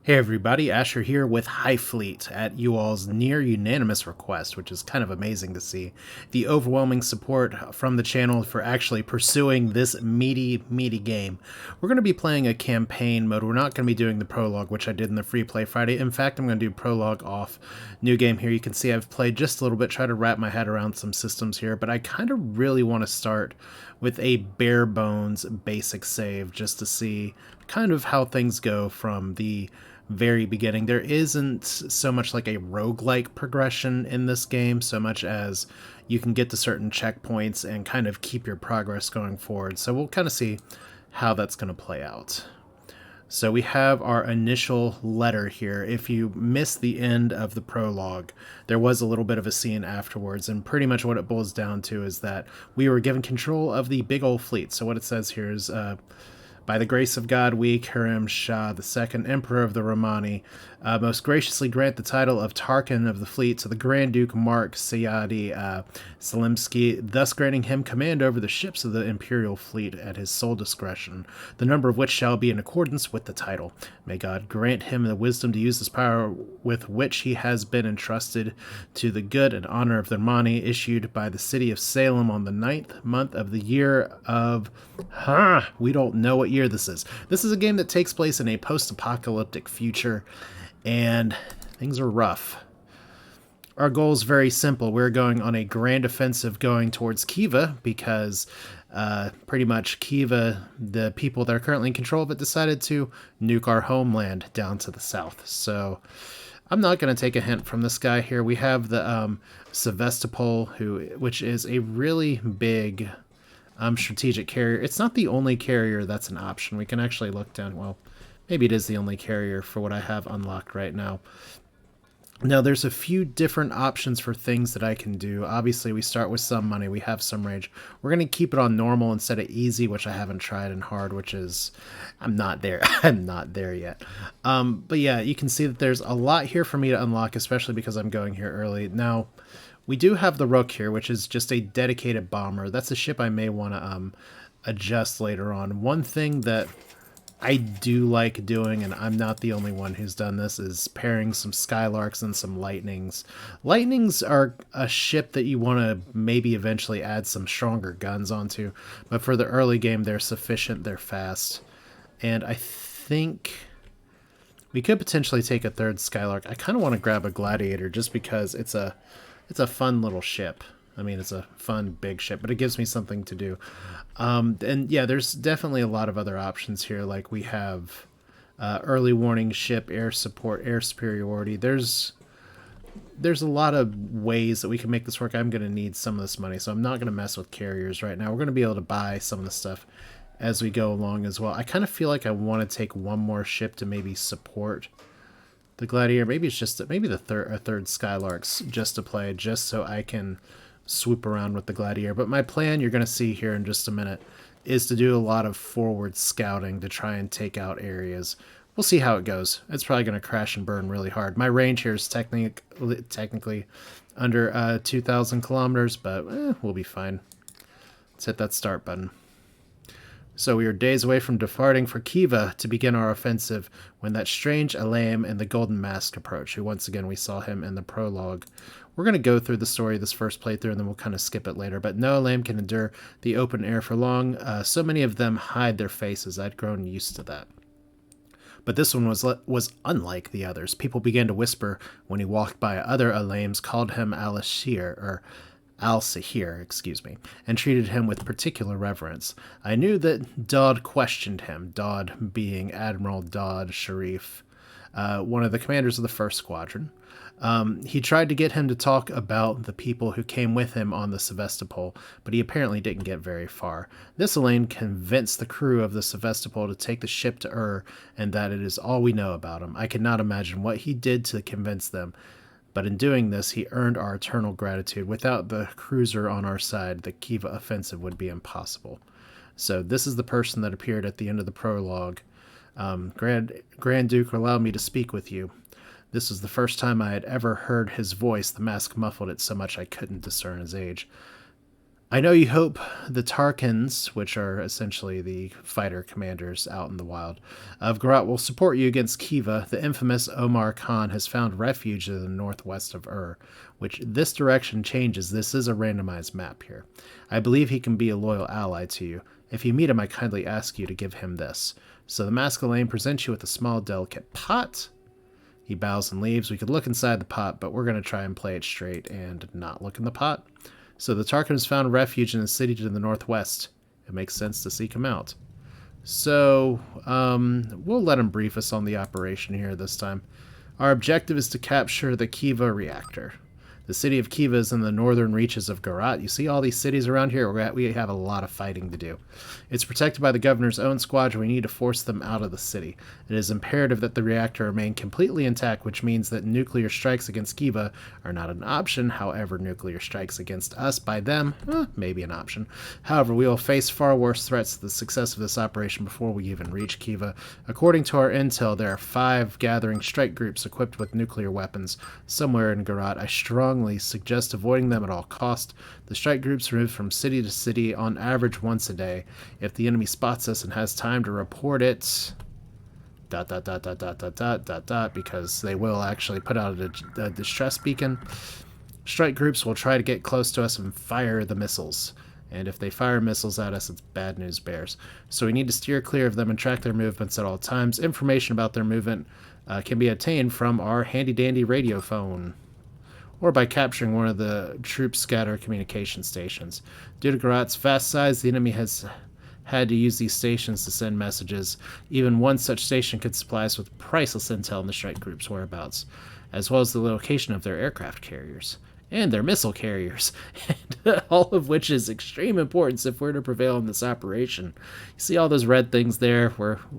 Hey everybody, Asher here with HighFleet at you all's near unanimous request, which is kind of amazing to see. The overwhelming support from the channel for actually pursuing this meaty game. We're going to be playing a campaign mode. We're not going to be doing the prologue, which I did in the free play Friday. In fact, I'm going to do prologue off. New game here. You can see I've played just a little bit, try to wrap my head around some systems here, but I kind of really want to start with a bare bones basic save just to see kind of how things go from the very beginning. There isn't so much like a roguelike progression in this game, so much as you can get to certain checkpoints and kind of keep your progress going forward. So we'll kind of see how that's going to play out. So we have our initial letter here. If you missed the end of the prologue, there was a little bit of a scene afterwards, and pretty much what it boils down to is that we were given control of the big old fleet. So what it says here is, by the grace of God, we, Karim Shah, the second Emperor of the Romani, most graciously grant the title of Tarkan of the Fleet to the Grand Duke Mark Sayadi Salimsky, thus granting him command over the ships of the Imperial Fleet at his sole discretion, the number of which shall be in accordance with the title. May God grant him the wisdom to use this power with which he has been entrusted to the good and honor of the Romani, issued by the city of Salem on the 9th month of the year of... we don't know what year this is. This is a game that takes place in a post-apocalyptic future, and things are rough. Our goal is very simple. We're going on a grand offensive going towards Khiva because pretty much Khiva, the people that are currently in control of it, decided to nuke our homeland down to the south. So I'm not going to take a hint from this guy here. We have the Sevastopol, which is a really big strategic carrier. It's not the only carrier that's an option. We can actually look down. Well, maybe it is the only carrier for what I have unlocked right now. Now, there's a few different options for things that I can do. Obviously, we start with some money. We have some range. We're going to keep it on normal instead of easy, which I haven't tried, and hard, which is... I'm not there. I'm not there yet. But yeah, you can see that there's a lot here for me to unlock, especially because I'm going here early. Now, we do have the Rook here, which is just a dedicated bomber. That's a ship I may want to adjust later on. One thing that I do like doing, and I'm not the only one who's done this, is pairing some Skylarks and some Lightnings. Lightnings are a ship that you want to maybe eventually add some stronger guns onto, but for the early game, they're sufficient, they're fast. And I think we could potentially take a third Skylark. I kind of want to grab a Gladiator just because it's a fun little ship. I mean, it's a fun big ship, but it gives me something to do. And yeah, there's definitely a lot of other options here. Like we have early warning ship, air support, air superiority. There's a lot of ways that we can make this work. I'm going to need some of this money, so I'm not going to mess with carriers right now. We're going to be able to buy some of the stuff as we go along as well. I kind of feel like I want to take one more ship to maybe support the Gladiator. Maybe it's just maybe a third Skylarks just to play, just so I can swoop around with the Gladiator. But my plan, you're going to see here in just a minute, is to do a lot of forward scouting to try and take out areas. We'll see how it goes. It's probably going to crash and burn really hard. My range here is technically under 2,000 kilometers, but we'll be fine. Let's hit that start button. So we are days away from departing for Khiva to begin our offensive when that strange Alam and the Golden Mask approach, who once again we saw him in the prologue. We're going to go through the story of this first playthrough and then we'll kind of skip it later, but no Alam can endure the open air for long. So many of them hide their faces. I'd grown used to that. But this one was unlike the others. People began to whisper when he walked by. Other Alams called him Al-Sahir, and treated him with particular reverence. I knew that Dodd questioned him, Dodd being Admiral Dodd Sharif, one of the commanders of the first squadron. He tried to get him to talk about the people who came with him on the Sevastopol, but he apparently didn't get very far. This Elaine convinced the crew of the Sevastopol to take the ship to Ur, and that it is all we know about him. I cannot imagine what he did to convince them, but in doing this, he earned our eternal gratitude. Without the cruiser on our side, the Khiva offensive would be impossible. So this is the person that appeared at the end of the prologue. Grand Duke, allow me to speak with you. This was the first time I had ever heard his voice. The mask muffled it so much I couldn't discern his age. I know you hope the Tarkans, which are essentially the fighter commanders out in the wild, of Garat will support you against Khiva. The infamous Omar Khan has found refuge in the northwest of which this direction changes. This is a randomized map here. I believe he can be a loyal ally to you. If you meet him, I kindly ask you to give him this. So the Masquelane presents you with a small, delicate pot. He bows and leaves. We could look inside the pot, but we're going to try and play it straight and not look in the pot. So the Tarkans found refuge in a city to the northwest. It makes sense to seek him out. So, we'll let him brief us on the operation here this time. Our objective is to capture the Khiva reactor. The city of Khiva is in the northern reaches of Garat. You see all these cities around here? We have a lot of fighting to do. It's protected by the governor's own squadron. We need to force them out of the city. It is imperative that the reactor remain completely intact, which means that nuclear strikes against Khiva are not an option. However, nuclear strikes against us by them, maybe an option. However, we will face far worse threats to the success of this operation before we even reach Khiva. According to our intel, there are 5 gathering strike groups equipped with nuclear weapons somewhere in Garat. I strongly suggest avoiding them at all cost. The strike groups move from city to city on average once a day. If the enemy spots us and has time to report it, ... because they will actually put out a distress beacon. Strike groups will try to get close to us and fire the missiles. And if they fire missiles at us, it's bad news bears. So we need to steer clear of them and track their movements at all times. Information about their movement can be obtained from our handy-dandy radio phone, or by capturing one of the troops' scatter communication stations. Due to Garat's vast size, the enemy has had to use these stations to send messages. Even one such station could supply us with priceless intel on the strike group's whereabouts, as well as the location of their aircraft carriers and their missile carriers, and all of which is extreme importance if we're to prevail in this operation. You see all those red things there?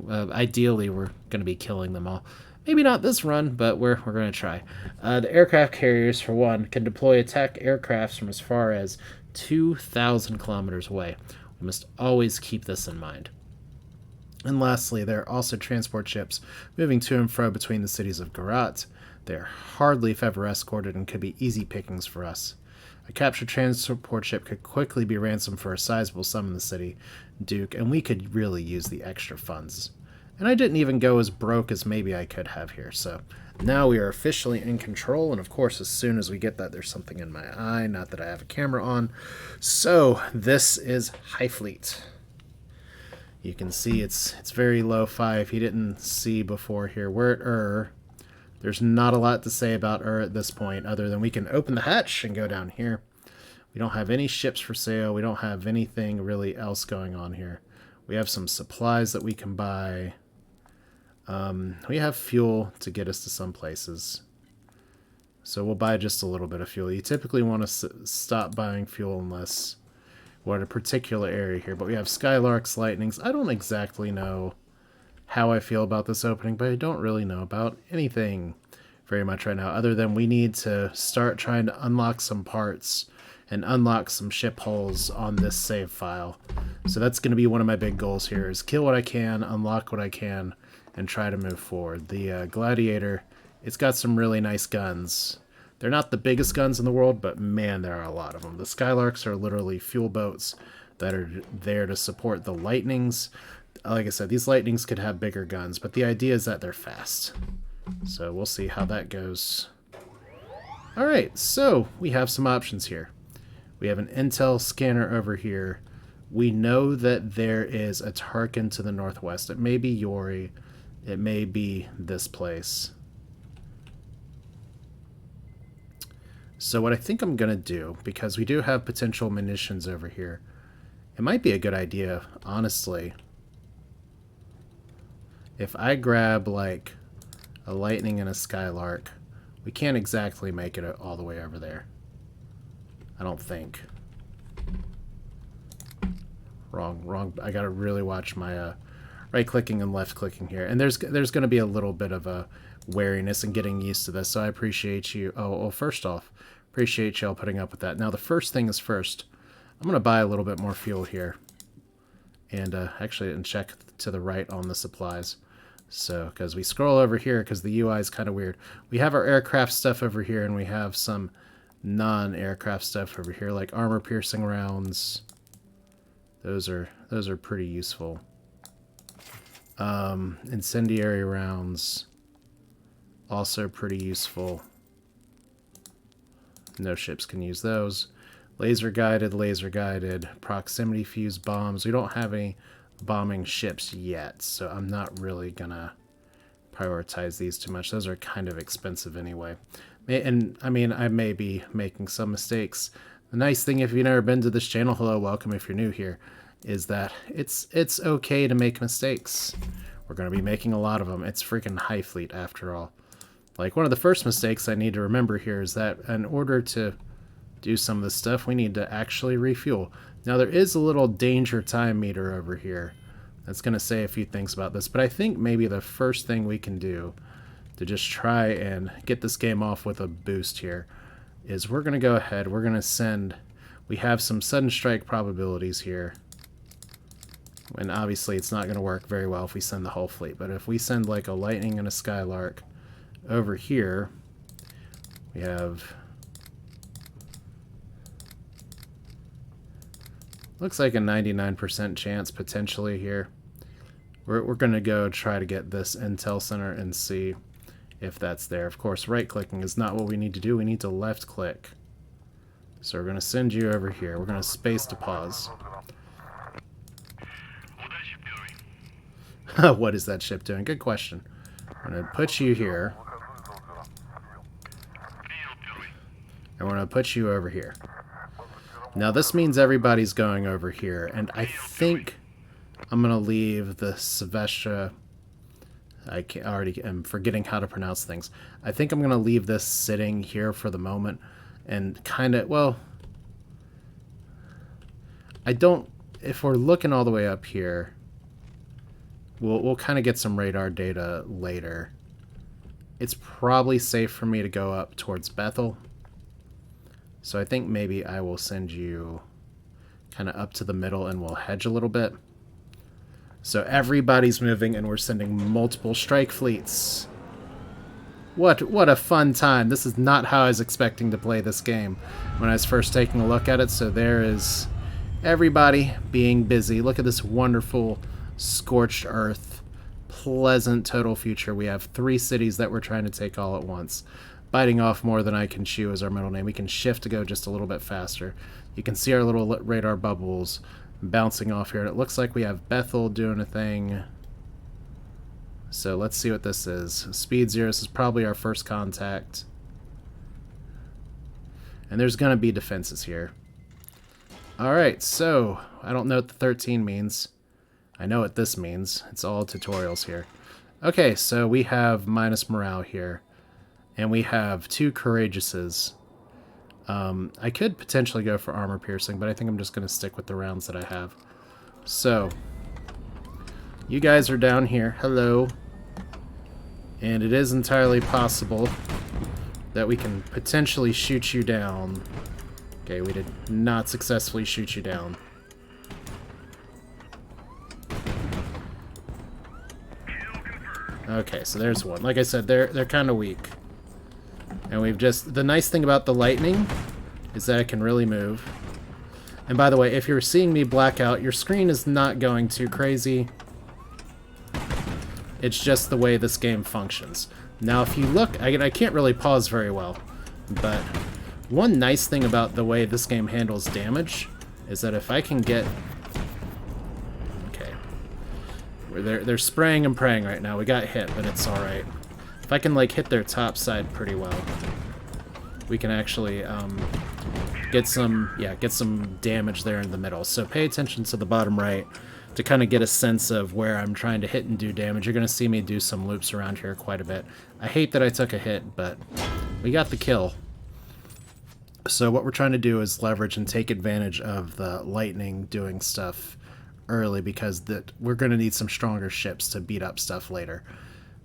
Ideally, we're going to be killing them all. Maybe not this run, but we're going to try. The aircraft carriers, for one, can deploy attack aircrafts from as far as 2,000 kilometers away. We must always keep this in mind. And lastly, there are also transport ships moving to and fro between the cities of Garat. They are hardly if ever escorted and could be easy pickings for us. A captured transport ship could quickly be ransomed for a sizable sum in the city, Duke, and we could really use the extra funds. And I didn't even go as broke as maybe I could have here. So now we are officially in control. And of course, as soon as we get that, there's something in my eye. Not that I have a camera on. So this is HighFleet. You can see it's very lo-fi. If you didn't see before here, we're at There's not a lot to say about at this point, other than we can open the hatch and go down here. We don't have any ships for sale. We don't have anything really else going on here. We have some supplies that we can buy. We have fuel to get us to some places. So we'll buy just a little bit of fuel. You typically want to stop buying fuel unless we're in a particular area here. But we have Skylarks, Lightnings. I don't exactly know how I feel about this opening, but I don't really know about anything very much right now, other than we need to start trying to unlock some parts and unlock some ship hulls on this save file. So that's going to be one of my big goals here, is kill what I can, unlock what I can, and try to move forward. The Gladiator, it's got some really nice guns. They're not the biggest guns in the world, but man, there are a lot of them. The Skylarks are literally fuel boats that are there to support the Lightnings. Like I said, these Lightnings could have bigger guns, but the idea is that they're fast. So we'll see how that goes. Alright, so we have some options here. We have an intel scanner over here. We know that there is a Tarkin to the northwest. It may be Yori. It may be this place. So what I think I'm going to do, because we do have potential munitions over here, it might be a good idea, honestly, if I grab, like, a Lightning and a Skylark. We can't exactly make it all the way over there. I don't think. Wrong. I gotta really watch my right-clicking and left-clicking here. And there's going to be a little bit of a wariness in getting used to this, so I appreciate you. Oh, well, first off, appreciate y'all putting up with that. Now, the first thing is first. I'm going to buy a little bit more fuel here. And actually, and check to the right on the supplies. So, because we scroll over here, because the UI is kind of weird. We have our aircraft stuff over here, and we have some non-aircraft stuff over here, like armor-piercing rounds. Those are pretty useful. Incendiary rounds, also pretty useful. No ships can use those. Laser guided, proximity fuse bombs. We don't have any bombing ships yet, so I'm not really gonna prioritize these too much. Those are kind of expensive anyway. And I mean, I may be making some mistakes. The nice thing, if you've never been to this channel, hello, welcome if you're new here, is that it's okay to make mistakes. We're going to be making a lot of them. It's freaking HighFleet after all. Like, one of the first mistakes I need to remember here is that in order to do some of this stuff, we need to actually refuel. Now, there is a little danger time meter over here that's going to say a few things about this, but I think maybe the first thing we can do to just try and get this game off with a boost here is we're going to go ahead, we're going to send, we have some sudden strike probabilities here, and obviously it's not going to work very well if we send the whole fleet, but if we send like a Lightning and a Skylark over here, we have, looks like a 99% chance potentially here. We're going to go try to get this intel center and see if that's there. Of course, right-clicking is not what we need to do. We need to left-click. So we're going to send you over here. We're going to space to pause. What is that ship doing? Good question. I'm going to put you here. And we're going to put you over here. Now this means everybody's going over here. And I think I'm going to leave the Sylvestra... I already am forgetting how to pronounce things. I think I'm going to leave this sitting here for the moment and kind of, well, I don't, if we're looking all the way up here, we'll kind of get some radar data later. It's probably safe for me to go up towards Bethel. So I think maybe I will send you kind of up to the middle and we'll hedge a little bit. So everybody's moving, and we're sending multiple strike fleets. What a fun time. This is not how I was expecting to play this game when I was first taking a look at it. So there is everybody being busy. Look at this wonderful scorched earth, pleasant total future. We have 3 cities that we're trying to take all at once. Biting off more than I can chew is our middle name. We can shift to go just a little bit faster. You can see our little radar bubbles bouncing off here. And it looks like we have Bethel doing a thing. So let's see what this is. Speed 0, this is probably our first contact. And there's going to be defenses here. Alright, so I don't know what the 13 means. I know what this means. It's all tutorials here. Okay, so we have minus morale here. And we have 2 courageouses. I could potentially go for armor piercing, but I think I'm just going to stick with the rounds that I have. So, you guys are down here. Hello. And it is entirely possible that we can potentially shoot you down. Okay, we did not successfully shoot you down. Okay, so there's one. Like I said, they're kind of weak. And we've just... The nice thing about the Lightning is that it can really move. And by the way, if you're seeing me black out, your screen is not going too crazy. It's just the way this game functions. Now, if you look... I can't really pause very well. But one nice thing about the way this game handles damage is that if I can get... Okay. They're spraying and praying right now. We got hit, but it's alright. If I can, like, hit their top side pretty well, we can actually get some damage there in the middle. So pay attention to the bottom right to kind of get a sense of where I'm trying to hit and do damage. You're going to see me do some loops around here quite a bit. I hate that I took a hit, but we got the kill. So what we're trying to do is leverage and take advantage of the Lightning doing stuff early, because we're going to need some stronger ships to beat up stuff later.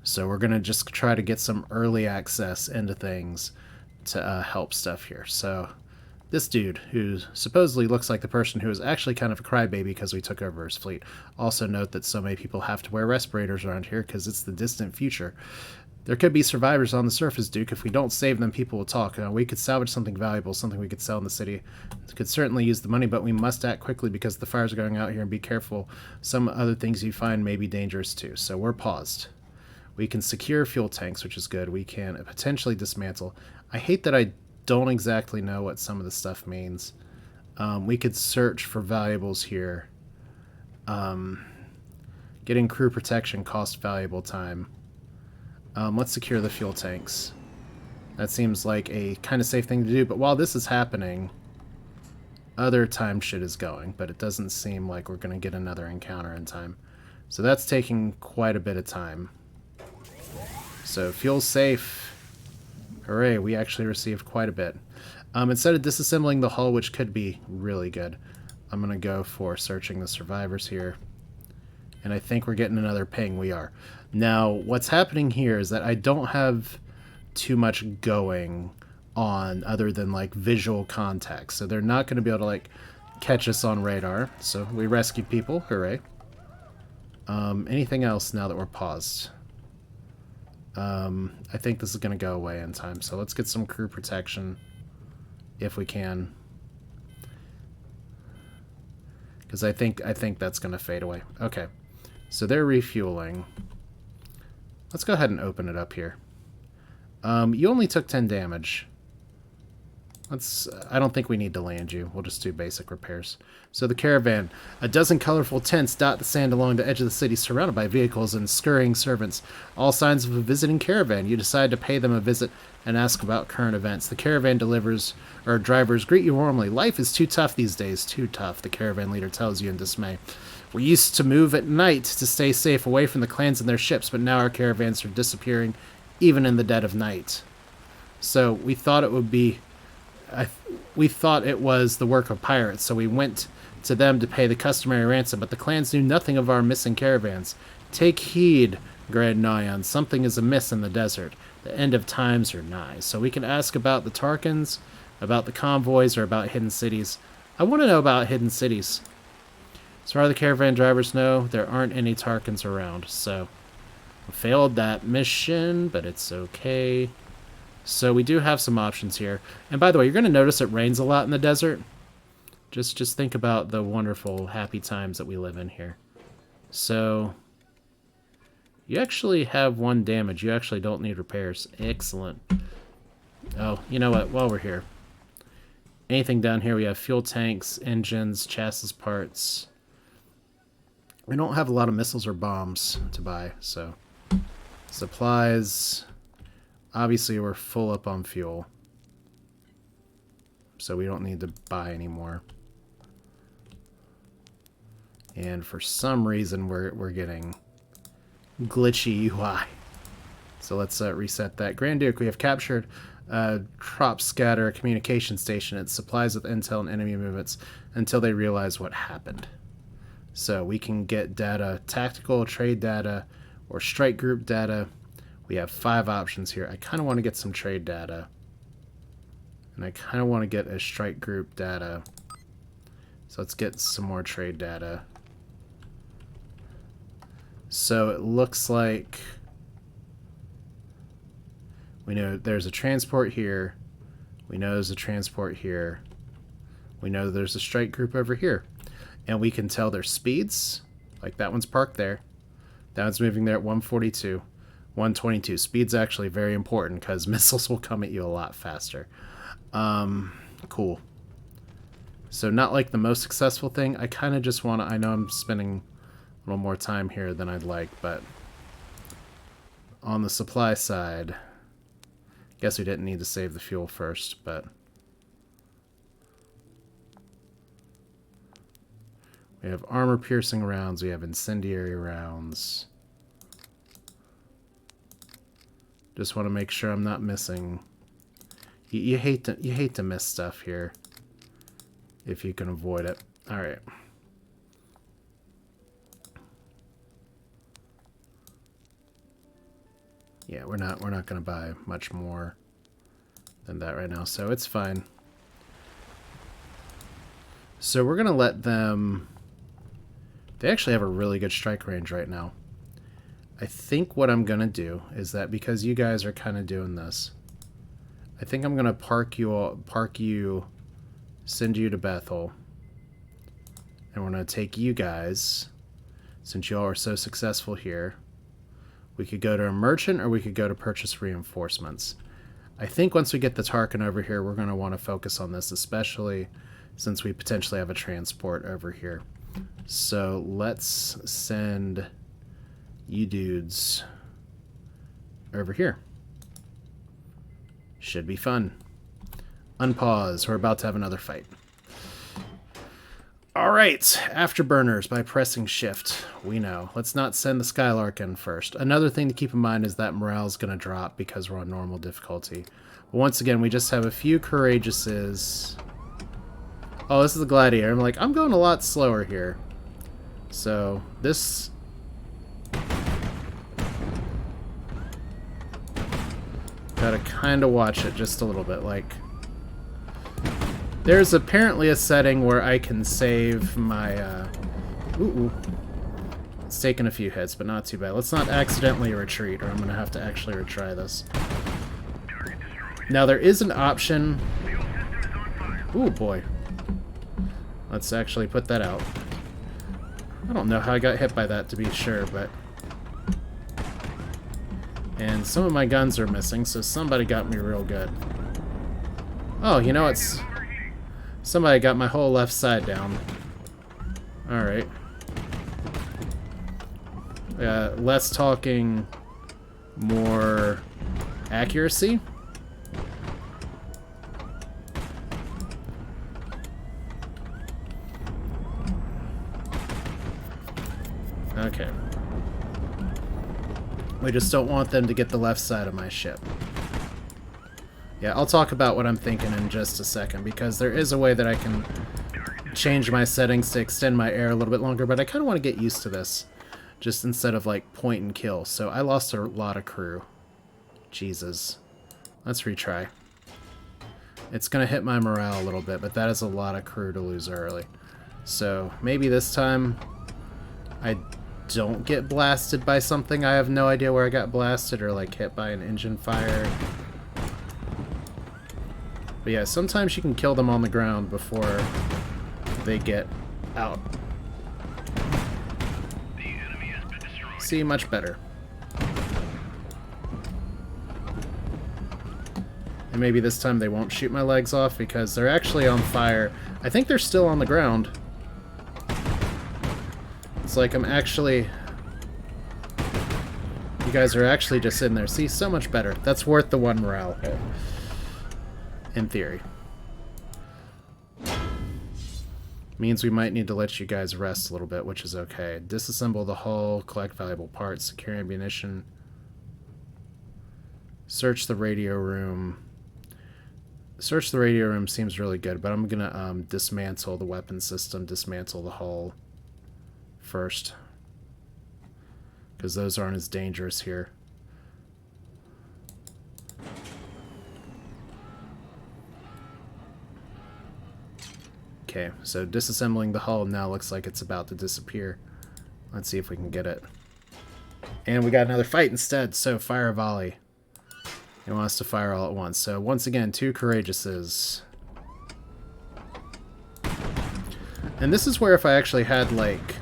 So we're going to just try to get some early access into things to help stuff here. So this dude, who supposedly looks like the person who is actually kind of a crybaby because we took over his fleet. Also note that so many people have to wear respirators around here because it's the distant future. There could be survivors on the surface, Duke. If we don't save them, people will talk. We could salvage something valuable, something we could sell in the city. Could certainly use the money, but we must act quickly because the fires are going out here, and be careful. Some other things you find may be dangerous too. So we're paused. We can secure fuel tanks, which is good. We can potentially dismantle. I hate that I don't exactly know what some of the stuff means. We could search for valuables here. Getting crew protection costs valuable time. Let's secure the fuel tanks. That seems like a kind of safe thing to do, but while this is happening, other time shit is going, but it doesn't seem like we're going to get another encounter in time. So that's taking quite a bit of time. So fuel's safe. Hooray, we actually received quite a bit. Instead of disassembling the hull, which could be really good, I'm going to go for searching the survivors here. And I think we're getting another ping. We are. Now, what's happening here is that I don't have too much going on other than, like, visual contact. So they're not going to be able to, like, catch us on radar. So we rescued people. Hooray. Anything else now that we're paused? I think this is going to go away in time. So let's get some crew protection if we can. Because I think that's going to fade away. Okay. So they're refueling. Let's go ahead and open it up here. You only took 10 damage. I don't think we need to land you. We'll just do basic repairs. So the Caravan. A dozen colorful tents dot the sand along the edge of the city, surrounded by vehicles and scurrying servants. All signs of a visiting caravan. You decide to pay them a visit and ask about current events. The Caravan drivers greet you warmly. Life is too tough these days. Too tough, the Caravan leader tells you in dismay. We used to move at night to stay safe away from the clans and their ships, but now our caravans are disappearing even in the dead of night. So we thought it would be... we thought it was the work of pirates, so we went to them to pay the customary ransom, but the clans knew nothing of our missing caravans. Take heed, Grand Nyan, something is amiss in the desert. The end of times are nigh. So we can ask about the Tarkans, about the convoys, or about hidden cities. I want to know about hidden cities. As far as the caravan drivers know, there aren't any Tarkans around, so we failed that mission, but it's okay. So we do have some options here. And by the way, you're going to notice it rains a lot in the desert. Just think about the wonderful, happy times that we live in here. So you actually have 1 damage. You actually don't need repairs. Excellent. Oh, you know what? While we're here, anything down here, we have fuel tanks, engines, chassis parts. We don't have a lot of missiles or bombs to buy, so supplies. Obviously, we're full up on fuel, so we don't need to buy anymore. And for some reason, we're getting glitchy UI. So let's reset that. Grand Duke, we have captured Crop Scatter communication station. It supplies with intel and enemy movements until they realize what happened. So we can get data, tactical, trade data, or strike group data. We have 5 options here. I kind of want to get some trade data. And I kind of want to get a strike group data. So let's get some more trade data. So it looks like we know there's a transport here. We know there's a transport here. We know there's a strike group over here. And we can tell their speeds. Like that one's parked there. That one's moving there at 142. 122. Speed's actually very important because missiles will come at you a lot faster. Cool. So not like the most successful thing. I kind of just want to... I know I'm spending a little more time here than I'd like, but on the supply side, guess we didn't need to save the fuel first, but we have armor-piercing rounds. We have incendiary rounds. Just want to make sure I'm not missing. You hate to miss stuff here if you can avoid it. All right. Yeah, we're not going to buy much more than that right now, so it's fine. So we're going to let them... They actually have a really good strike range right now. I think what I'm going to do is that because you guys are kind of doing this, I think I'm going to park you, send you to Bethel. And we're going to take you guys, since y'all are so successful here. We could go to a merchant or we could go to purchase reinforcements. I think once we get the Tarkin over here, we're going to want to focus on this, especially since we potentially have a transport over here. So let's send you dudes over here. Should be fun. Unpause. We're about to have another fight. Alright, afterburners by pressing shift. We know. Let's not send the Skylark in first. Another thing to keep in mind is that morale is going to drop because we're on normal difficulty. But once again, we just have a few courageouses. Oh, this is the gladiator. I'm like, I'm going a lot slower here. So, this... Gotta kind of watch it just a little bit, like... There's apparently a setting where I can save my, It's taken a few hits, but not too bad. Let's not accidentally retreat, or I'm going to have to actually retry this. Now, there is an option... Ooh, boy. Let's actually put that out. I don't know how I got hit by that, to be sure, but... And some of my guns are missing, so somebody got me real good. Oh, you know, it's... Somebody got my whole left side down. Alright. Less talking, more accuracy. Okay. We just don't want them to get the left side of my ship. Yeah, I'll talk about what I'm thinking in just a second, because there is a way that I can change my settings to extend my air a little bit longer, but I kind of want to get used to this, just instead of, like, point and kill. So I lost a lot of crew. Jesus. Let's retry. It's going to hit my morale a little bit, but that is a lot of crew to lose early. So maybe this time I don't get blasted by something. I have no idea where I got blasted, or, like, hit by an engine fire. But yeah, sometimes you can kill them on the ground before they get out. See, much better. And maybe this time they won't shoot my legs off because they're actually on fire. I think they're still on the ground. It's like I'm actually... You guys are actually just sitting there. See, so much better. That's worth the one morale hit. In theory. Means we might need to let you guys rest a little bit, which is okay. Disassemble the hull, collect valuable parts, secure ammunition, search the radio room. Search the radio room seems really good, but I'm gonna dismantle the weapon system, dismantle the hull first, because those aren't as dangerous here. Okay, so disassembling the hull now looks like it's about to disappear. Let's see if we can get it. And we got another fight instead, so fire a volley. He wants to fire all at once. So once again, 2 courageouses. And this is where if I actually had, like,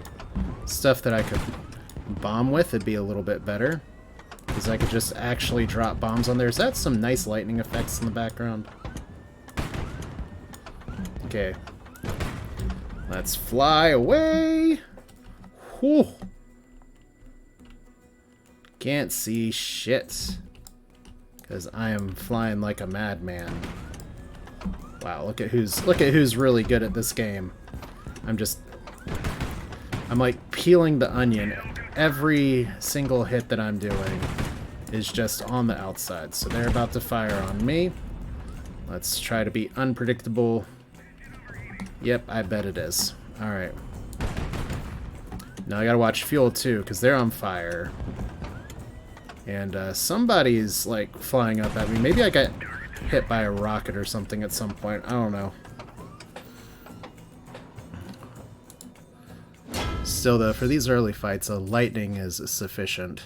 stuff that I could bomb with, it'd be a little bit better. Because I could just actually drop bombs on there. Is that some nice lightning effects in the background? Okay. Let's fly away! Whew. Can't see shit. Because I am flying like a madman. Wow, look at who's really good at this game. I'm like peeling the onion. Every single hit that I'm doing is just on the outside. So they're about to fire on me. Let's try to be unpredictable. Yep, I bet it is. Alright. Now I gotta watch fuel too, because they're on fire. And somebody's like flying up at me. Maybe I got hit by a rocket or something at some point. I don't know. Still though, for these early fights, a lightning is sufficient.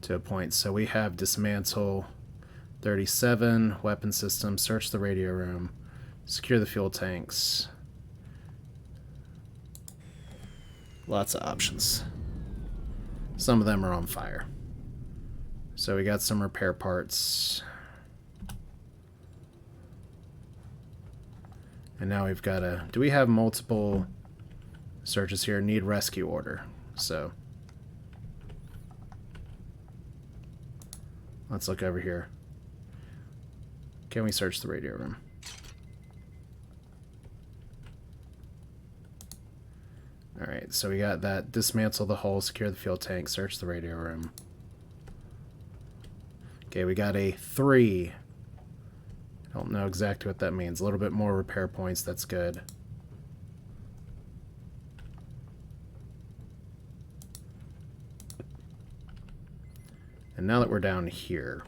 to a point. So we have dismantle 37, weapon system, search the radio room, secure the fuel tanks. Lots of options. Some of them are on fire. So we got some repair parts. And now we've got a... Do we have multiple searches here? Need rescue order. So let's look over here. Can we search the radio room? Alright, so we got that. Dismantle the hull, secure the fuel tank, search the radio room. Okay, we got a 3. I don't know exactly what that means. A little bit more repair points, that's good. And now that we're down here,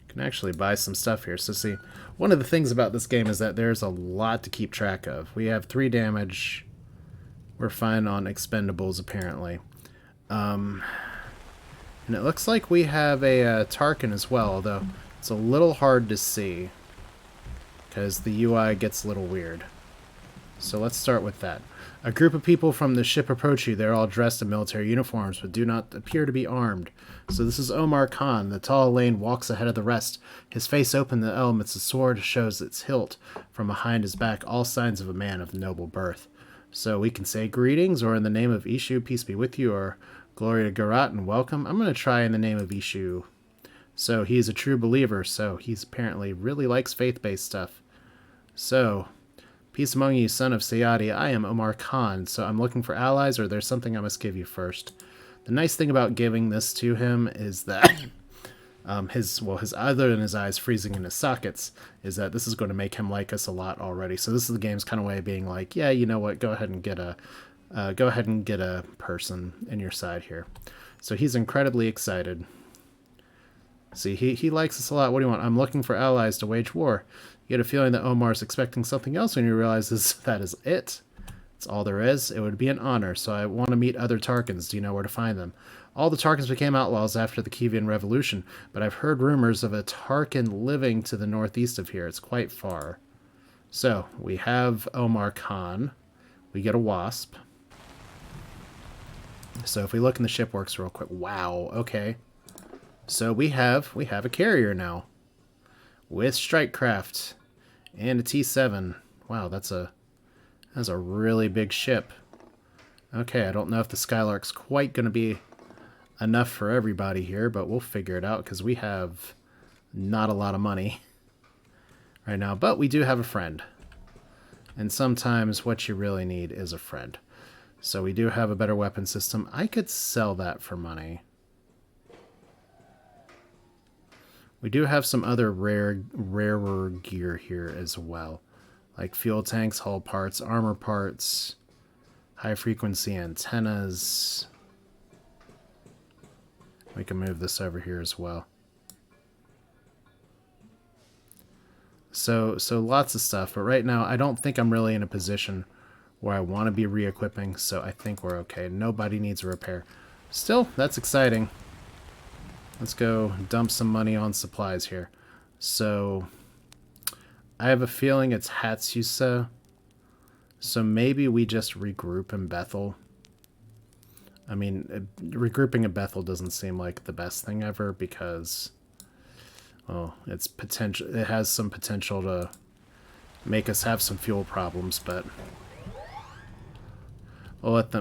can actually buy some stuff here. So see, one of the things about this game is that there's a lot to keep track of. We have 3 damage. We're fine on expendables, apparently. And it looks like we have a Tarkin as well, although it's a little hard to see because the UI gets a little weird. So let's start with that. A group of people from the ship approach you. They're all dressed in military uniforms, but do not appear to be armed. So this is Omar Khan. The tall Lane walks ahead of the rest. His face open to the elements. The sword shows its hilt from behind his back. All signs of a man of noble birth. So we can say greetings, or in the name of Ishu, peace be with you, or glory to Garat and welcome. I'm going to try in the name of Ishu. So he's a true believer, so he's apparently really likes faith-based stuff. So... Peace among you, son of Sayadi. I am Omar Khan, so I'm looking for allies, or there's something I must give you first. The nice thing about giving this to him is that his other than his eyes freezing in his sockets, is that this is going to make him like us a lot already. So this is the game's kind of way of being like, yeah, you know what? Go ahead and get a person in your side here. So he's incredibly excited. See, he likes us a lot. What do you want? I'm looking for allies to wage war. You get a feeling that Omar's expecting something else when you realize that is it. It's all there is. It would be an honor, so I want to meet other Tarkans. Do you know where to find them? All the Tarkans became outlaws after the Khivan Revolution, but I've heard rumors of a Tarkan living to the northeast of here. It's quite far. So, we have Omar Khan. We get a wasp. So if we look in the shipworks real quick. Wow, okay. So we have a carrier now. With strike craft and a T7. Wow, that's a really big ship. Okay, I don't know if the Skylark's quite going to be enough for everybody here, but we'll figure it out because we have not a lot of money right now. But we do have a friend. And sometimes what you really need is a friend. So we do have a better weapon system. I could sell that for money. We do have some other rarer gear here as well. Like fuel tanks, hull parts, armor parts, high-frequency antennas. We can move this over here as well. So lots of stuff, but right now I don't think I'm really in a position where I want to be re-equipping, so I think we're okay. Nobody needs a repair. Still, that's exciting. Let's go dump some money on supplies here. So, I have a feeling it's Hatsusa. So maybe we just regroup in Bethel. I mean, regrouping in Bethel doesn't seem like the best thing ever because, well, it has some potential to make us have some fuel problems, but we'll let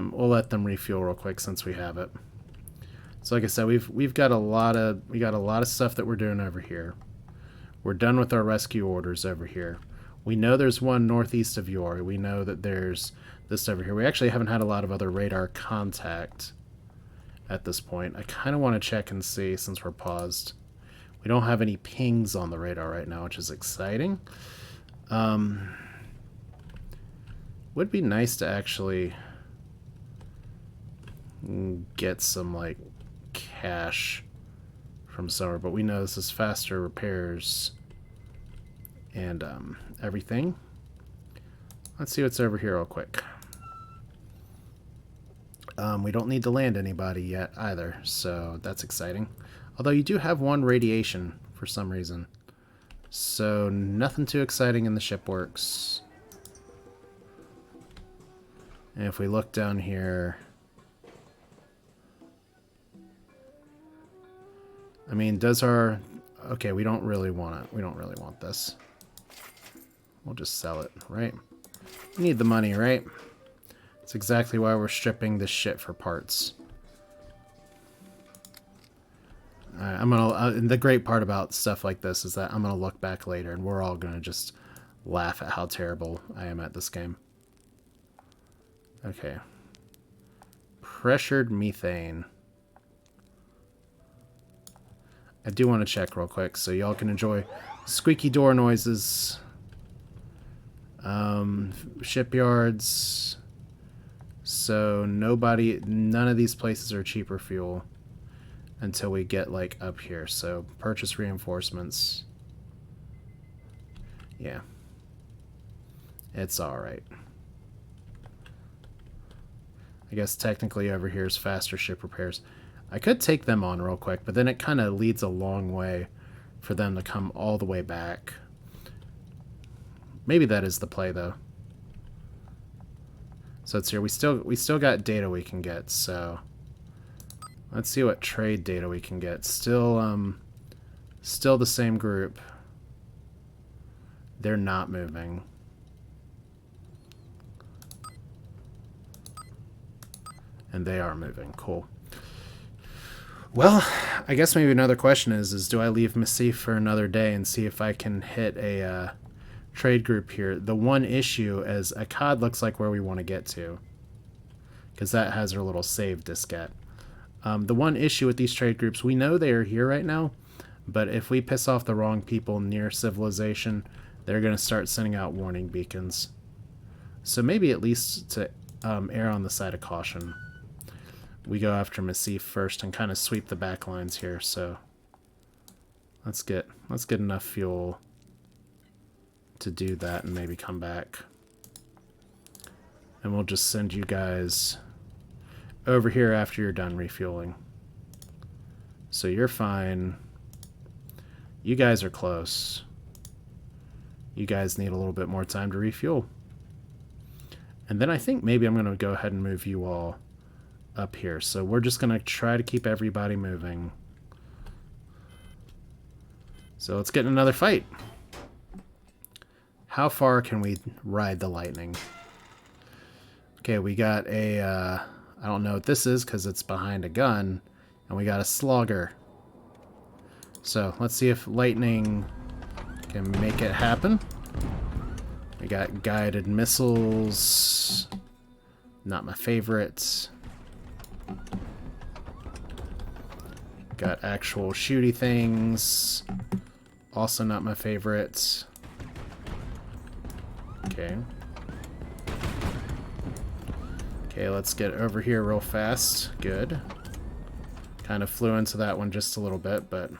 them refuel real quick since we have it. So like I said, we've got a lot of stuff that we're doing over here. We're done with our rescue orders over here. We know there's one northeast of Yor. We know that there's this over here. We actually haven't had a lot of other radar contact at this point. I kind of want to check and see since we're paused. We don't have any pings on the radar right now, which is exciting. Would be nice to actually get some like cash from somewhere, but we know this is faster repairs and everything. Let's see what's over here real quick. We don't need to land anybody yet either, so that's exciting. Although you do have one radiation for some reason. So nothing too exciting in the ship works. And if we look down here... I mean, does our... Okay, we don't really want it. We don't really want this. We'll just sell it, right? We need the money, right? That's exactly why we're stripping this shit for parts. Alright, I'm gonna... and the great part about stuff like this is that I'm gonna look back later and we're all gonna just laugh at how terrible I am at this game. Okay. Pressured methane. I do want to check real quick so y'all can enjoy squeaky door noises. Shipyards. So none of these places are cheaper fuel until we get like up here. So purchase reinforcements. Yeah. It's alright. I guess technically over here is faster ship repairs. I could take them on real quick, but then it kind of leads a long way for them to come all the way back. Maybe that is the play, though. So it's here. We still got data we can get, so let's see what trade data we can get. Still the same group. They're not moving. And they are moving. Cool. Well, I guess maybe another question is do I leave Massif for another day and see if I can hit a trade group here? The one issue is Akkad looks like where we want to get to, because that has our little save diskette. The one issue with these trade groups, we know they are here right now, but if we piss off the wrong people near civilization, they're going to start sending out warning beacons. So maybe at least to err on the side of caution, we go after Massif first and kind of sweep the back lines here. So let's get enough fuel to do that and maybe come back. And we'll just send you guys over here after you're done refueling. So you're fine. You guys are close. You guys need a little bit more time to refuel. And then I think maybe I'm going to go ahead and move you all up here. So we're just going to try to keep everybody moving. So let's get in another fight. How far can we ride the Lightning? Okay, we got a... I don't know what this is because it's behind a gun. And we got a slogger. So let's see if Lightning can make it happen. We got guided missiles. Not my favorite. Got actual shooty things. Also not my favorite. Okay. Okay, let's get over here real fast. Good. Kind of flew into that one just a little bit, but...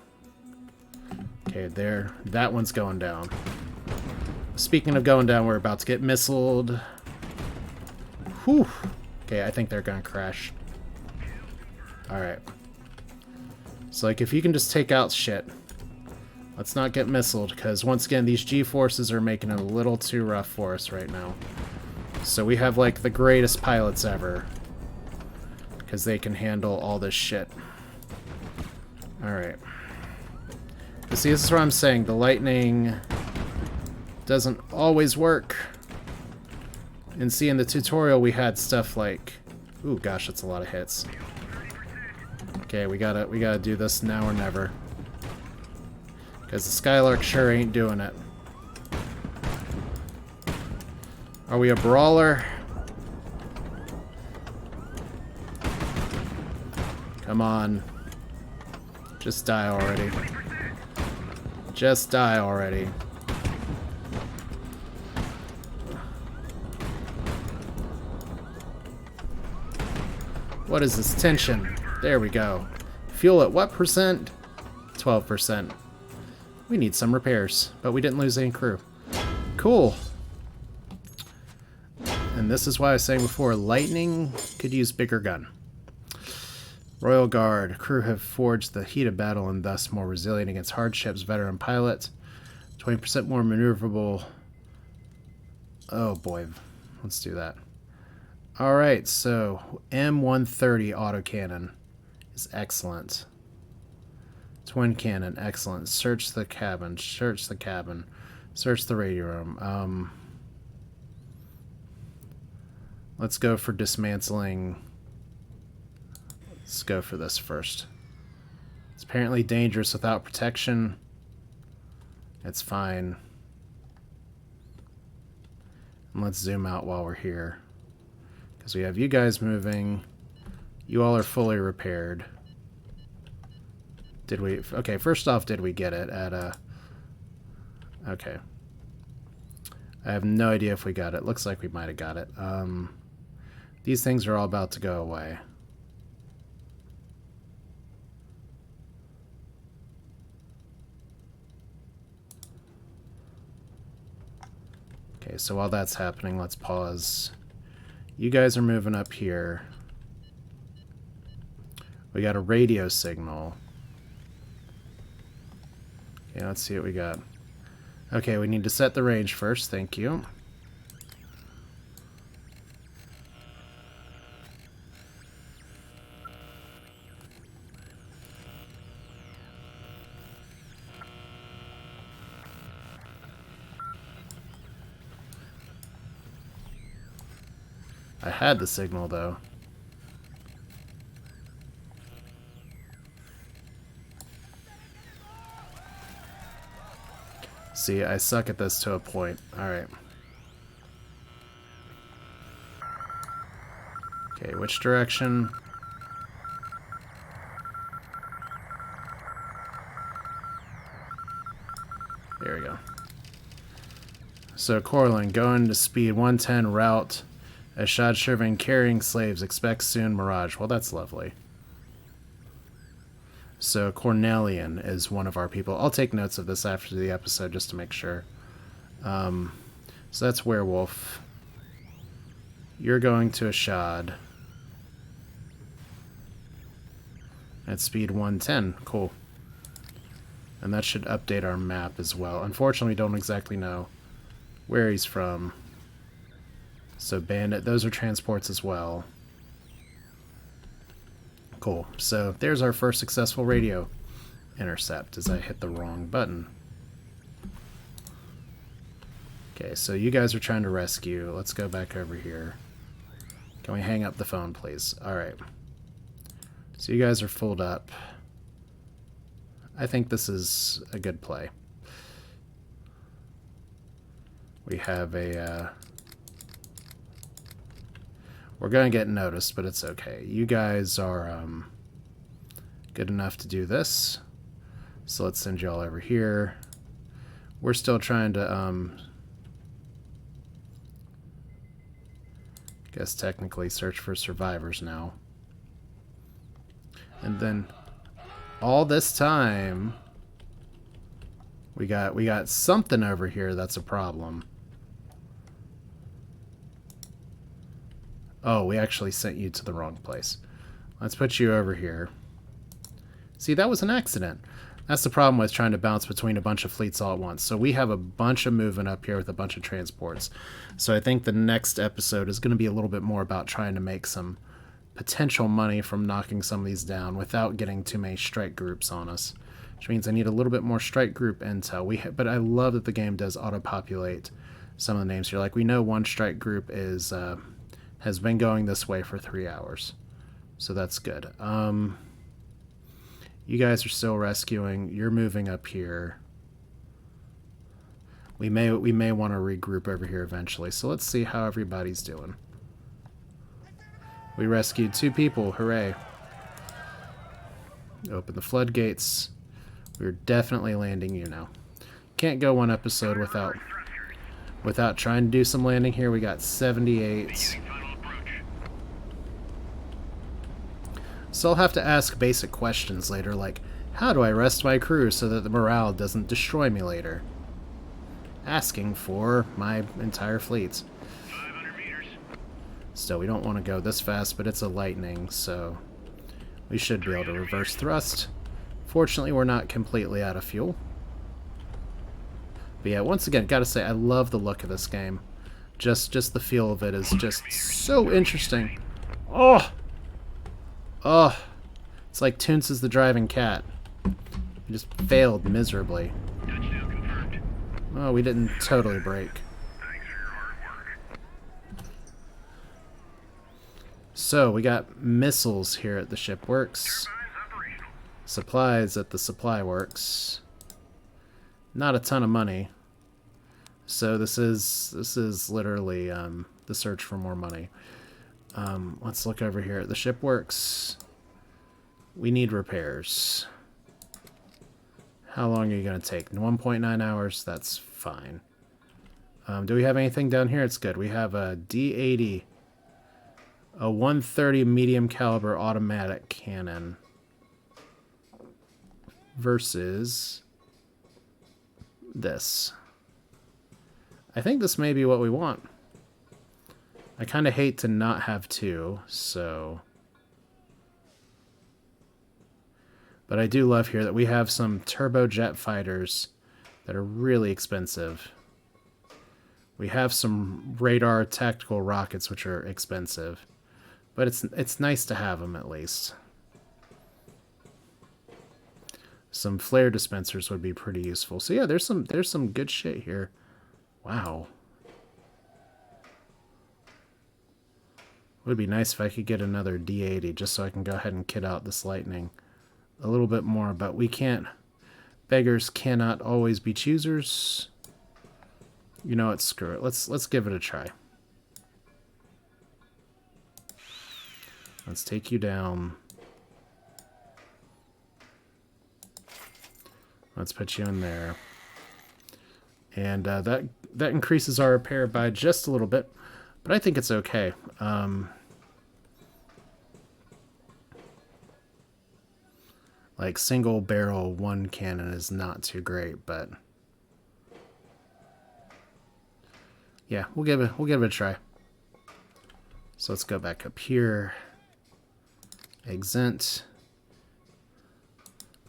Okay, there. That one's going down. Speaking of going down, we're about to get missiled. Whew. Okay, I think they're gonna crash. Alright. So, like, if you can just take out shit. Let's not get missiled, because once again, these G-forces are making it a little too rough for us right now. So we have, like, the greatest pilots ever. Because they can handle all this shit. Alright. But see, this is what I'm saying. The Lightning doesn't always work. And see, in the tutorial, we had stuff like... Ooh, gosh, that's a lot of hits. Okay, we gotta do this now or never. Because the Skylark sure ain't doing it. Are we a brawler? Come on. Just die already. Just die already. What is this tension? There we go. Fuel at what percent? 12%. We need some repairs, but we didn't lose any crew. Cool. And And this is why I was saying before, Lightning could use bigger gun. Royal Guard. Crew have forged the heat of battle and thus more resilient against hardships. Veteran pilot. 20% more maneuverable. Oh boy. Let's do that. Alright, so M130 autocannon is excellent. Twin cannon, excellent. Search the cabin. Search the cabin. Search the radio room. Let's go for dismantling. Let's go for this first. It's apparently dangerous without protection. It's fine. And let's zoom out while we're here. Because we have you guys moving. You all are fully repaired. Did we... Okay, first off, did we get it at a... Okay. I have no idea if we got it. Looks like we might have got it. These things are all about to go away. Okay, so while that's happening, let's pause. You guys are moving up here. We got a radio signal. Okay, let's see what we got. Okay, we need to set the range first. Thank you. I had the signal, though. See, I suck at this to a point. Alright. Okay, which direction? There we go. So, Corlin, going to speed 110, route. Ashad serving carrying slaves. Expect soon Mirage. Well, that's lovely. So Cornelian is one of our people. I'll take notes of this after the episode just to make sure. So that's Werewolf. You're going to Ashad. At speed 110. Cool. And that should update our map as well. Unfortunately, we don't exactly know where he's from. So Bandit, those are transports as well. Cool. So there's our first successful radio intercept as I hit the wrong button. Okay, so you guys are trying to rescue. Let's go back over here. Can we hang up the phone, please? Alright. So you guys are fulled up. I think this is a good play. We have a... We're going to get noticed, but it's okay. You guys are good enough to do this. So let's send you all over here. We're still trying to, guess technically search for survivors now. And then all this time, we got something over here that's a problem. Oh, we actually sent you to the wrong place. Let's put you over here. See, that was an accident. That's the problem with trying to bounce between a bunch of fleets all at once. So we have a bunch of movement up here with a bunch of transports. So I think the next episode is going to be a little bit more about trying to make some potential money from knocking some of these down without getting too many strike groups on us. Which means I need a little bit more strike group intel. But I love that the game does auto-populate some of the names here. Like, we know one strike group is... has been going this way for 3 hours. So that's good. You guys are still rescuing. You're moving up here. We may want to regroup over here eventually. So let's see how everybody's doing. We rescued 2 people. Hooray. Open the floodgates. We're definitely landing you now. Can't go one episode without trying to do some landing here. We got 78. So I'll have to ask basic questions later, like, how do I rest my crew so that the morale doesn't destroy me later? Asking for my entire fleet. 500 meters. Still, we don't want to go this fast, but it's a Lightning, so we should be able to reverse thrust. Fortunately, we're not completely out of fuel. But yeah, once again, gotta say, I love the look of this game. Just the feel of it is just so interesting. Oh! Oh! It's like Toons is the driving cat. We just failed miserably. Oh, we didn't totally break. So, we got missiles here at the ship works. Supplies at the supply works. Not a ton of money. So this is literally the search for more money. Let's look over here at the ship works. We need repairs. How long are you going to take? 1.9 hours? That's fine. Do we have anything down here? It's good. We have a D80. A 130 medium caliber automatic cannon. Versus this. I think this may be what we want. I kind of hate to not have two, so... But I do love here that we have some turbojet fighters that are really expensive. We have some radar tactical rockets which are expensive. But it's nice to have them at least. Some flare dispensers would be pretty useful. So yeah, there's some good shit here. Wow. It would be nice if I could get another D80 just so I can go ahead and kit out this Lightning a little bit more, but we can't. Beggars cannot always be choosers. You know what? Screw it. Let's give it a try. Let's take you down. Let's put you in there. And that increases our repair by just a little bit, but I think it's okay. Like single barrel one cannon is not too great, but yeah, we'll give it a try. So let's go back up here. Exempt.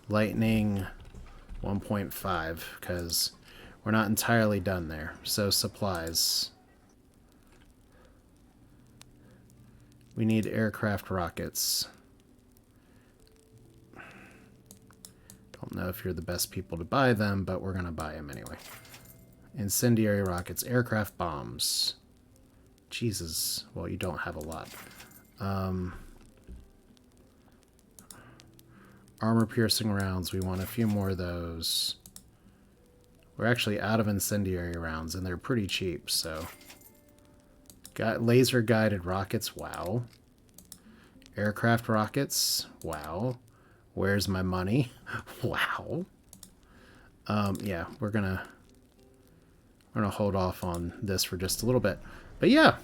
Lightning 1.5 because we're not entirely done there. So supplies. We need aircraft rockets. Don't know if you're the best people to buy them, but we're going to buy them anyway. Incendiary rockets, aircraft bombs. Jesus. Well, you don't have a lot. Armor-piercing rounds. We want a few more of those. We're actually out of incendiary rounds, and they're pretty cheap, so... Got laser-guided rockets. Wow. Aircraft rockets. Wow. Where's my money? Wow. Yeah, we're gonna hold off on this for just a little bit. But yeah,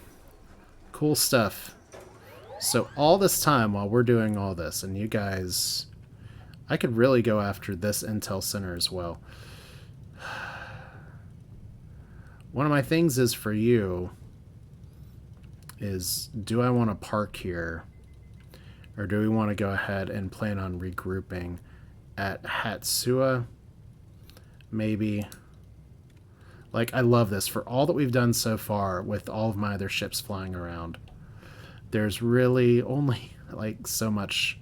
cool stuff. So all this time while we're doing all this, and you guys... I could really go after this Intel Center as well. One of my things is for you is, do I want to park here? Or do we want to go ahead and plan on regrouping at Hatsua? Maybe. Like, I love this. For all that we've done so far with all of my other ships flying around, there's really only, like, so much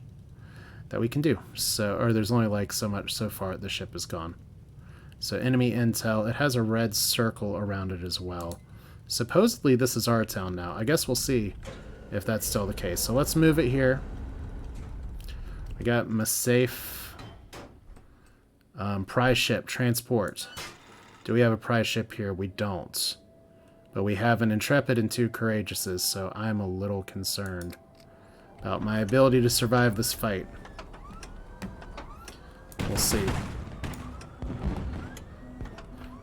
that we can do. So, or there's only, like, so much so far the ship is gone. So, enemy intel. It has a red circle around it as well. Supposedly, this is our town now. I guess we'll see if that's still the case. So, let's move it here. I got my safe prize ship, transport. Do we have a prize ship here? We don't. But we have an Intrepid and 2 Courageouses, so I'm a little concerned about my ability to survive this fight. We'll see.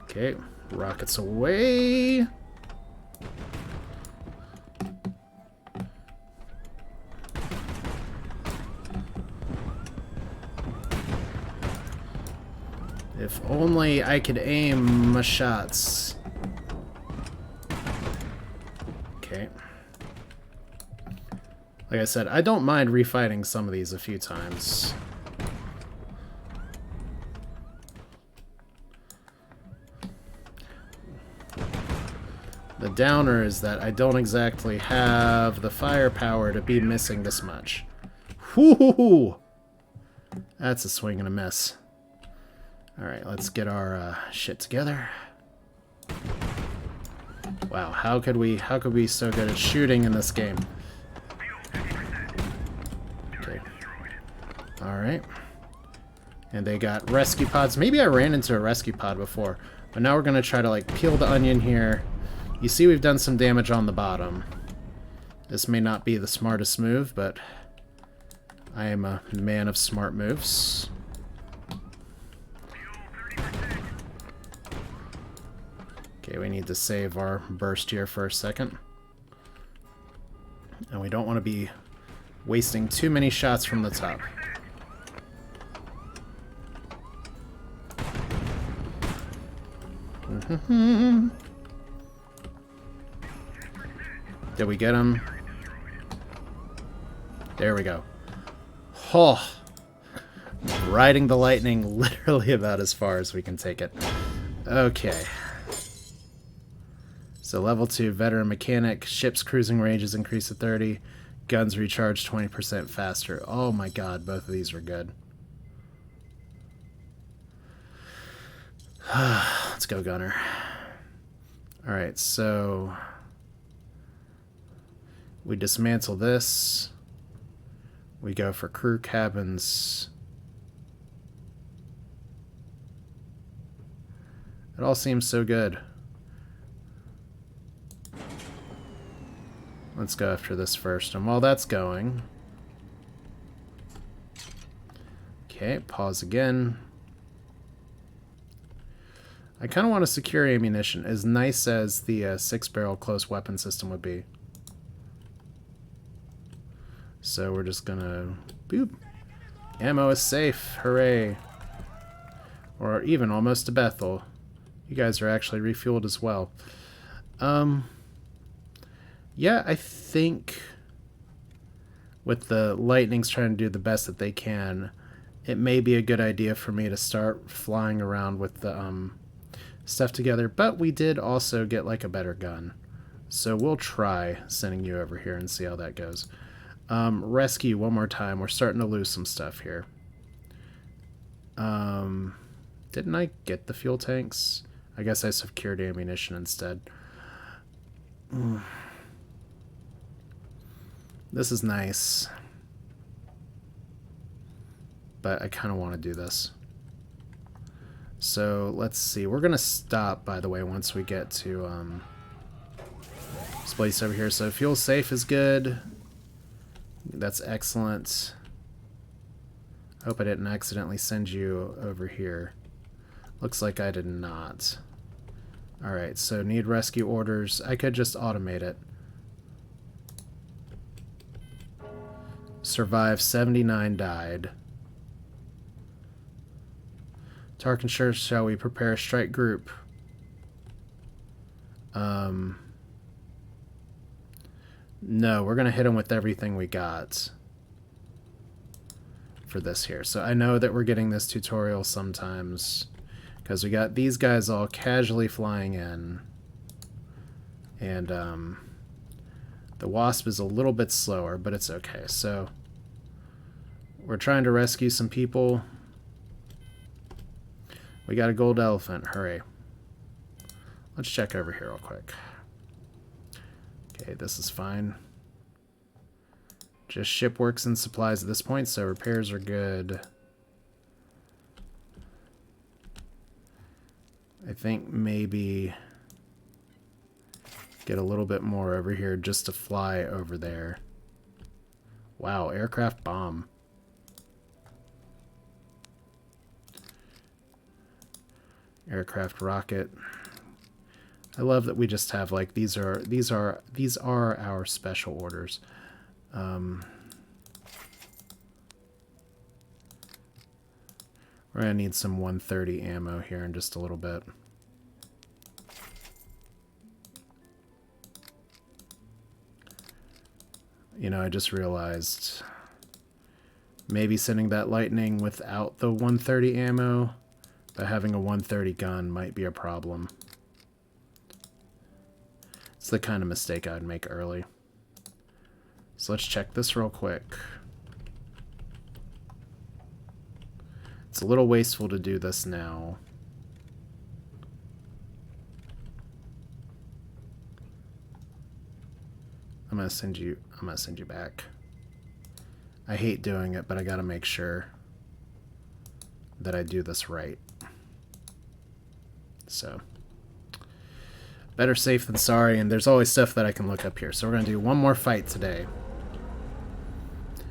Okay, rockets away. If only I could aim my shots. Okay. Like I said, I don't mind refighting some of these a few times. The downer is that I don't exactly have the firepower to be missing this much. Whoo! That's a swing and a miss. Alright, let's get our shit together. Wow, how could we be so good at shooting in this game? Okay. Alright. And they got rescue pods. Maybe I ran into a rescue pod before. But now we're going to try to, like, peel the onion here. You see we've done some damage on the bottom. This may not be the smartest move, but I am a man of smart moves. Okay, we need to save our burst here for a second. And we don't want to be wasting too many shots from the top. Did we get him? There we go. Oh! Riding the lightning literally about as far as we can take it. Okay. So level 2, veteran mechanic, ship's cruising range is increased to 30, guns recharge 20% faster. Oh my god, both of these were good. Let's go, gunner. Alright, so we dismantle this. We go for crew cabins. It all seems so good. Let's go after this first. And while that's going... Okay, pause again. I kind of want to secure ammunition, as nice as the 6-barrel close weapon system would be. So we're just gonna... Boop! Ammo is safe! Hooray! Or even almost to Bethel. You guys are actually refueled as well. Yeah, I think with the Lightnings trying to do the best that they can, it may be a good idea for me to start flying around with the stuff together. But we did also get like a better gun. So we'll try sending you over here and see how that goes. Rescue one more time. We're starting to lose some stuff here. Didn't I get the fuel tanks? I guess I secured ammunition instead. This is nice. But I kind of want to do this. So let's see. We're going to stop, by the way, once we get to this place over here. So fuel safe is good. That's excellent. Hope I didn't accidentally send you over here. Looks like I did not. Alright, so need rescue orders. I could just automate it. Survived, 79 died. Tarkin Church, shall we prepare a strike group? No, we're going to hit them with everything we got for this here. So I know that we're getting this tutorial sometimes because we got these guys all casually flying in. And the Wasp is a little bit slower, but it's okay. So we're trying to rescue some people. We got a gold elephant. Hooray. Let's check over here real quick. Okay, this is fine. Just ship works and supplies at this point, so repairs are good. I think maybe get a little bit more over here just to fly over there. Wow, aircraft bomb. Aircraft rocket. I love that we just have like these are our special orders. We're gonna need some 130 ammo here in just a little bit. You know, I just realized maybe sending that Lightning without the 130 ammo, but having a 130 gun might be a problem. It's the kind of mistake I'd make early. So let's check this real quick. It's a little wasteful to do this now. I'm gonna send you back. I hate doing it, but I gotta make sure that I do this right. So, better safe than sorry, and there's always stuff that I can look up here. So we're gonna do one more fight today.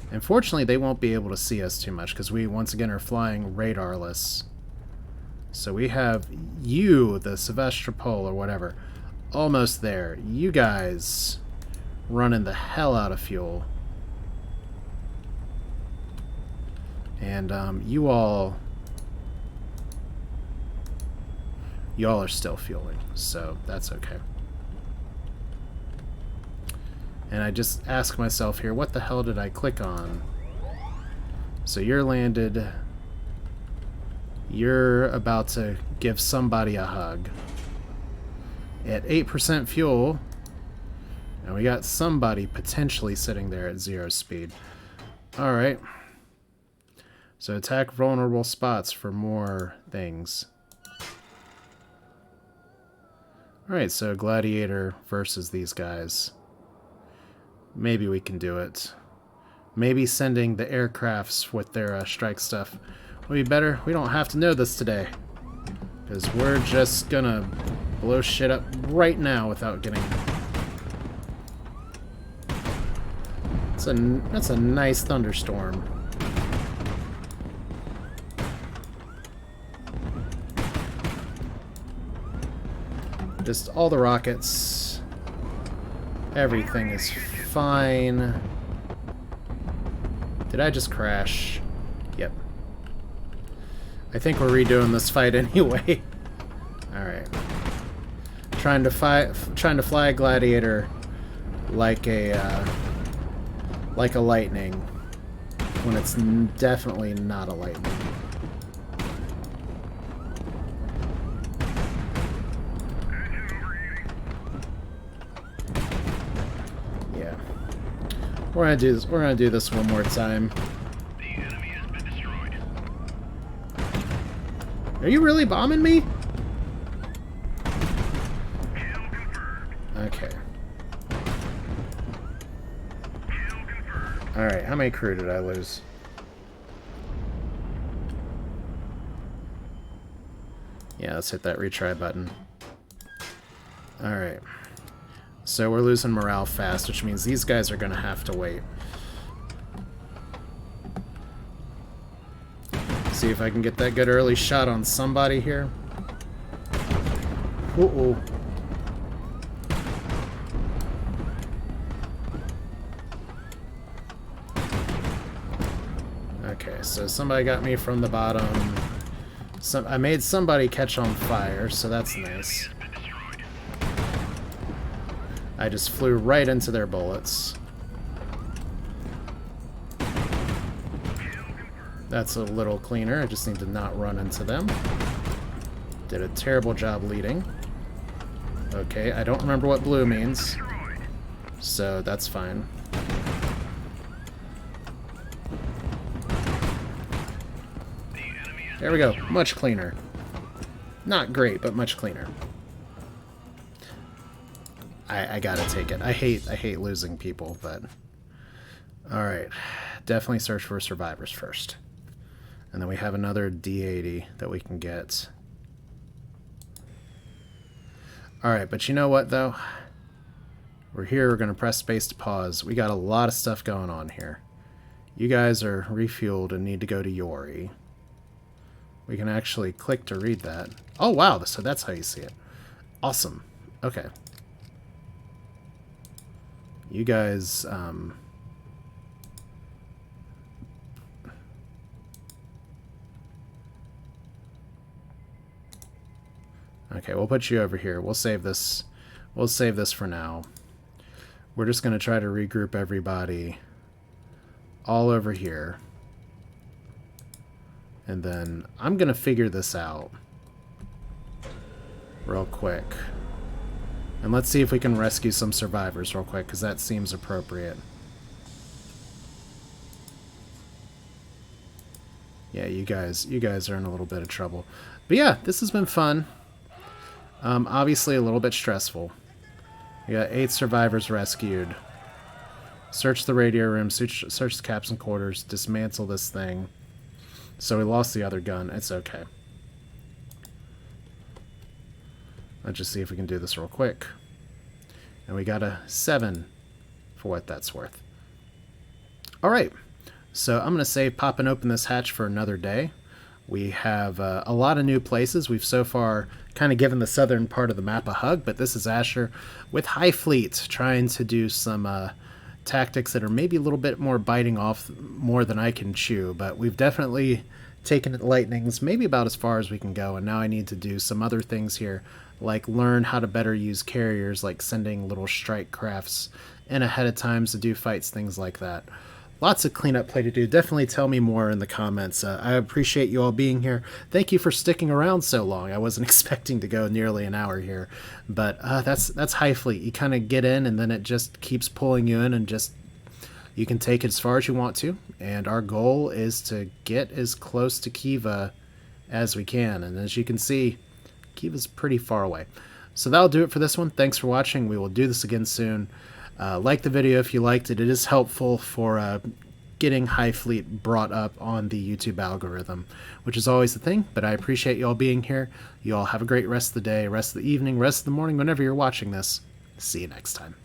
Unfortunately, they won't be able to see us too much because we, once again, are flying radarless. So we have you, the Sevastopol or whatever, almost there. You guys running the hell out of fuel. And you all are still fueling, so that's okay. And I just ask myself here, what the hell did I click on? So you're landed. You're about to give somebody a hug. At 8% fuel, and we got somebody potentially sitting there at 0 speed. Alright. So attack vulnerable spots for more things. Alright, so Gladiator versus these guys. Maybe we can do it. Maybe sending the aircrafts with their strike stuff would be better. We don't have to know this today, because we're just gonna blow shit up right now without getting... That's a nice thunderstorm. Just all the rockets. Everything is fine. Did I just crash? Yep. I think we're redoing this fight anyway. Alright. Trying to fly a Gladiator like a Lightning when it's definitely not a Lightning. We're gonna do this. We're gonna do this one more time. The enemy has been destroyed. Are you really bombing me? Kill confirmed. Okay. Kill confirmed. All right. How many crew did I lose? Yeah. Let's hit that retry button. All right. So we're losing morale fast, which means these guys are going to have to wait. See if I can get that good early shot on somebody here. Uh-oh. Okay, so somebody got me from the bottom. I made somebody catch on fire, so that's nice. I just flew right into their bullets. That's a little cleaner. I just need to not run into them. Did a terrible job leading. Okay, I don't remember what blue means, so that's fine. There we go. Much cleaner. Not great, but much cleaner. I gotta take it. I hate losing people, but... Alright. Definitely search for survivors first. And then we have another D80 that we can get. Alright, but you know what, though? We're here, we're gonna press space to pause. We got a lot of stuff going on here. You guys are refueled and need to go to Yori. We can actually click to read that. Oh, wow, so that's how you see it. Awesome. Okay. You guys, okay, we'll put you over here. We'll save this. We'll save this for now. we're just going to try to regroup everybody all over here. And then I'm going to figure this out real quick. And let's see if we can rescue some survivors real quick, because that seems appropriate. Yeah, you guys are in a little bit of trouble. But yeah, this has been fun. Obviously a little bit stressful. We got 8 survivors rescued. Search the radio room, search the captain quarters, dismantle this thing. So we lost the other gun. It's okay. Let's just see if we can do this real quick. And we got a 7 for what that's worth. Alright. So I'm going to say popping open this hatch for another day. We have a lot of new places. We've so far kind of given the southern part of the map a hug, but this is Asher with HighFleet trying to do some tactics that are maybe a little bit more biting off more than I can chew, but we've definitely taken Lightnings maybe about as far as we can go, and now I need to do some other things here, like learn how to better use carriers, like sending little strike crafts in ahead of time to do fights, things like that. Lots of cleanup play to do. Definitely tell me more in the comments. I appreciate you all being here. Thank you for sticking around so long. I wasn't expecting to go nearly an hour here, but that's HighFleet. You kind of get in, and then it just keeps pulling you in, and just you can take it as far as you want to. And our goal is to get as close to Khiva as we can. And as you can see, Khiva's pretty far away. So that'll do it for this one. Thanks for watching. We will do this again soon. Like the video if you liked it. It is helpful for getting HighFleet brought up on the YouTube algorithm, which is always the thing, but I appreciate you all being here. You all have a great rest of the day, rest of the evening, rest of the morning, whenever you're watching this. See you next time.